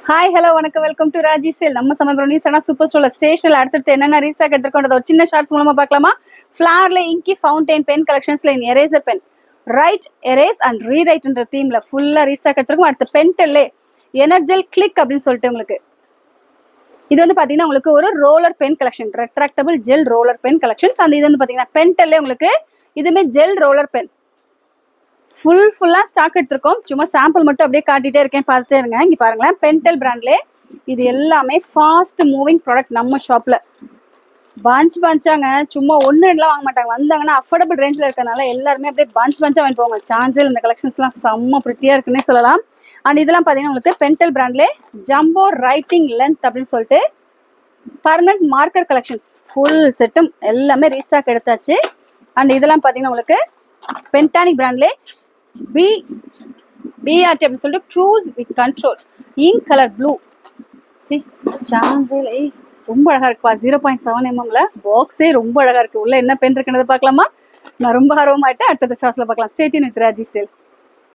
Hi hello வணக்கம், welcome to Raji style. நம்ம சமயம் ரீசனா சூப்பர் ஸ்டோர்ல ஸ்டேஷன்ல அடுத்தடுத்து என்னென்ன ரீஸ்டாக் எடுத்துக்கொண்டது ஒரு சின்ன ஷார்ட்ஸ் மூலமா பார்க்கலாமா. ஃபிளார்ல இங்கி ஃபவுண்டைன் பென் கலெக்ஷன்ஸ்ல eraser pen write erase and ரீரைட்ன்ற தீம்ல ஃபுல்லா ரீஸ்டாக் எடுத்துருக்கோம். அடுத்து பென்டெல்லே எனர்ஜெல் கிளிக் அப்படின்னு சொல்லிட்டு உங்களுக்கு இது வந்து பாத்தீங்கன்னா உங்களுக்கு ஒரு roller pen collection, retractable gel roller pen collections. அந்த இது வந்து பாத்தீங்கன்னா பென்டெல்லே உங்களுக்கு இதுமே ஜெல் ரோலர் பென் ஃபுல்லா ஸ்டாக் எடுத்திருக்கோம். சும்மா சாம்பிள் மட்டும் அப்படியே காட்டிட்டே இருக்கேன், பார்த்துட்டே இருங்க. இங்க பாருங்களேன், பென்டெல் பிராண்ட்லே இது எல்லாமே ஃபாஸ்ட் மூவிங் ப்ராடக்ட். நம்ம ஷாப்ல பஞ்சாங்க, சும்மா ஒன்னு ரெண்டுலாம் வாங்க மாட்டாங்க. வந்தாங்கன்னா அஃபோர்டபுள் ரேஞ்சில் இருக்கனால எல்லாருமே அப்படியே பஞ்சா வாங்கி போவாங்க. சான்ஸில் இந்த கலெக்ஷன்ஸ்லாம் செம்ம ப்ரிட்டியா இருக்குன்னே சொல்லலாம். அண்ட் இதெல்லாம் பார்த்தீங்கன்னா உங்களுக்கு பென்டெல் பிராண்ட்லே ஜம்போ ரைட்டிங் லென்த் அப்படின்னு சொல்லிட்டு பர்மனன்ட் மார்க்கர் கலெக்ஷன்ஸ் ஃபுல் செட்டும் எல்லாமே ரீஸ்டாக் எடுத்தாச்சு. அண்ட் இதெல்லாம் பார்த்தீங்கன்னா உங்களுக்கு பென்டானிக் பிராண்ட்லே பிஆர்டி அப்படின்னு சொல்லிட்டு cruise with control ink colour blue. சான்ஸே ரொம்ப அழகா இருக்குப்பா. 0.7 mm பாக்ஸே ரொம்ப அழகா இருக்கு. உள்ள என்ன பென் இருக்குன்னு பார்க்கலாமா? நான் ரொம்ப ஆர்வமாயிட்டேன். அடுத்த ஷார்ட்ஸ்ல பார்க்கலாம். Stay tune with Raji style.